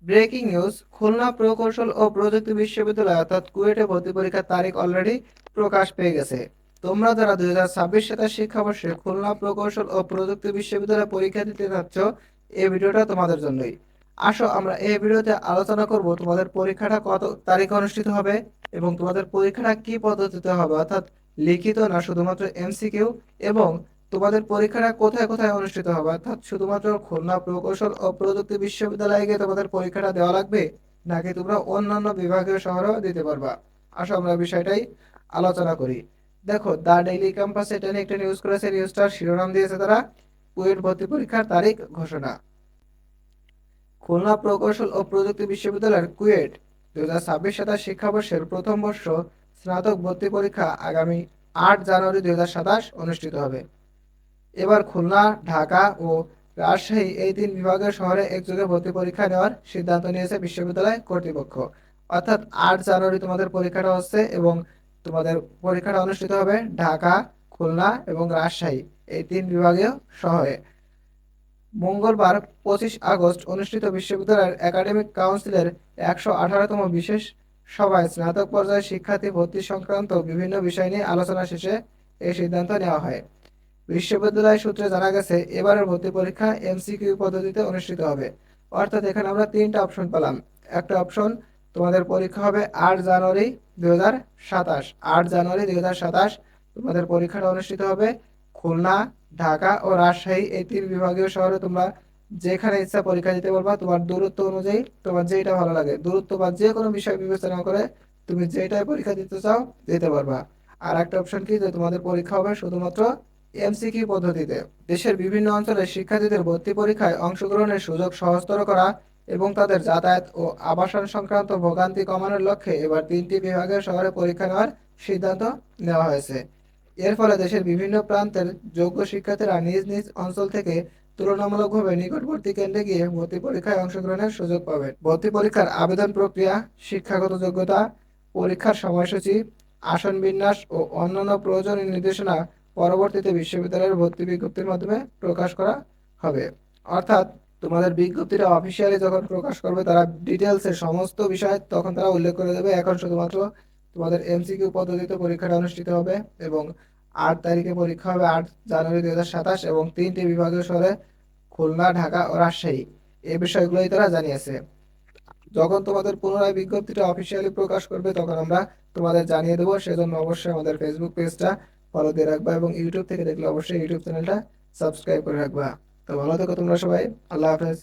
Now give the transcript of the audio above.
Breaking news, Khulna প্রকৌশল ও প্রযুক্তি বিশ্ববিদ্যালয় অর্থাৎ কুয়েটে ভর্তি পরীক্ষার তারিখ অলরেডি প্রকাশ পেয়ে গেছে। তোমরা যারা 2026-27 শিক্ষাবর্ষে খুলনা প্রকৌশল ও প্রযুক্তি বিশ্ববিদ্যালয়ে পরীক্ষা দিতে যাচ্ছ, এই ভিডিওটা তোমাদের জন্যই। আসো আমরা এই ভিডিওতে আলোচনা করব তোমাদের পরীক্ষাটা কত তারিখে অনুষ্ঠিত হবে এবং তোমাদের পরীক্ষাটা কি পদ্ধতিতে হবে, অর্থাৎ লিখিত না শুধুমাত্র এমসিকিউ, এবং তোমাদের পরীক্ষাটা কোথায় কোথায় অনুষ্ঠিত হবে, অর্থাৎ শুধুমাত্র খুলনা প্রকৌশল ও প্রযুক্তি বিশ্ববিদ্যালয়ে গিয়ে তোমাদের পরীক্ষাটা দেওয়া লাগবে নাকি তোমরা অন্যান্য বিভাগীয় শহরেও দিতে পারবা। আসো আমরা বিষয়টাই আলোচনা করি। দেখো, দ্য ডেইলি ক্যাম্পাস এটা নিয়ে একটা নিউজ করেছে। নিউজটার শিরোনাম দিয়েছে তারা কুয়েট ভর্তি পরীক্ষার তারিখ ঘোষণা। খুলনা প্রকৌশল ও প্রযুক্তি বিশ্ববিদ্যালয়ের কুয়েট 2026-27 শিক্ষাবর্ষের প্রথম বর্ষ স্নাতক ভর্তি পরীক্ষা আগামী 8 জানুয়ারি 2027 অনুষ্ঠিত হবে। এবার খুলনা, ঢাকা ও রাজশাহী এই তিন বিভাগের শহরে একযোগে ভর্তি পরীক্ষা নেওয়ার সিদ্ধান্ত নিয়েছে বিশ্ববিদ্যালয় কর্তৃপক্ষ। অর্থাৎ 8 জানুয়ারি তোমাদের পরীক্ষাটা হচ্ছে এবং তোমাদের পরীক্ষাটা অনুষ্ঠিত হবে ঢাকা, খুলনা এবং রাজশাহী এই তিন বিভাগীয় শহরে। মঙ্গলবার 25 আগস্ট অনুষ্ঠিত বিশ্ববিদ্যালয়ের একাডেমিক কাউন্সিলের 118তম বিশেষ সভায় স্নাতক পর্যায়ে শিক্ষার্থী ভর্তি সংক্রান্ত বিভিন্ন বিষয় নিয়ে আলোচনা শেষে এই সিদ্ধান্ত নেওয়া হয়। বিশ্ববিদ্যালয় সূত্রে জানা গেছে, এবারের ভর্তি পরীক্ষা এমসিকিউ পদ্ধতিতে অনুষ্ঠিত হবে। অর্থাৎ এখানে আমরা তিনটা অপশন পেলাম। একটা অপশন, তোমাদের পরীক্ষা হবে 8 জানুয়ারি 2027। 8 জানুয়ারি 2027 তোমাদের পরীক্ষাটা অনুষ্ঠিত হবে খুলনা, ঢাকা ও রাজশাহী এই তিন বিভাগীয় শহরে। তোমরা যেখানে ইচ্ছা পরীক্ষা দিতে পারবা, তোমার দূরত্ব অনুযায়ী তোমার যেটা ভালো লাগে, দূরত্ব বা যে কোনো বিষয় বিবেচনা করে তুমি যেটাই পরীক্ষা দিতে চাও দিতে পারবা। আর একটা অপশন কি, যে তোমাদের পরীক্ষা হবে শুধুমাত্র এমসিকিউ পদ্ধতিতে। দেশের বিভিন্ন অঞ্চলের শিক্ষার্থীদের ভর্তি পরীক্ষায় অংশগ্রহণের সুযোগ সহজতর করা এবং তাদের যাতায়াত ও আবাসন সংক্রান্ত ভোগান্তি কমানোর লক্ষ্যে এবার তিনটি বিভাগের শহরে পরীক্ষা নেওয়ার সিদ্ধান্ত নেওয়া হয়েছে। এর ফলে দেশের বিভিন্ন প্রান্তের যোগ্য শিক্ষার্থীরা নিজ নিজ অঞ্চল থেকে তুলনামূলকভাবে নিকটবর্তী কেন্দ্রে গিয়ে ভর্তি পরীক্ষায় অংশগ্রহণের সুযোগ পাবেন। ভর্তি পরীক্ষার আবেদন প্রক্রিয়া, শিক্ষাগত যোগ্যতা, পরীক্ষার সময়সূচি, আসন বিন্যাস ও অন্যান্য প্রয়োজনীয় নির্দেশনা পরবর্তীতে বিশ্ববিদ্যালয়ের ভর্তি বিজ্ঞপ্তির মাধ্যমে প্রকাশ করা হবে। অর্থাৎ তোমাদের বিজ্ঞপ্তিটা অফিসিয়ালি যখন প্রকাশ করবে, তারা ডিটেলসের সমস্ত বিষয় তখন তারা উল্লেখ করে দেবে। এখন শুধুমাত্র তোমাদের এমসিকিউ পদ্ধতিতে পরীক্ষাটা অনুষ্ঠিত হবে এবং 8 তারিখে পরীক্ষা হবে 8 জানুয়ারি 2027 এবং তিনটি বিভাগীয় শহরে খুলনা, ঢাকা ও রাজশাহী। এই বিষয়গুলোই তারা জানিয়েছে। যখন তোমাদের পুনরায় বিজ্ঞপ্তিটা অফিসিয়ালি প্রকাশ করবে তখন আমরা তোমাদের জানিয়ে দেবো। সেজন্য অবশ্যই আমাদের ফেসবুক পেজটা ফলো দিয়ে রাখবা এবং ইউটিউব থেকে দেখলে অবশ্যই ইউটিউব চ্যানেলটা সাবস্ক্রাইব করে রাখবা। তো ভালো থেকো তোমরা সবাই। আল্লাহ হাফেজ।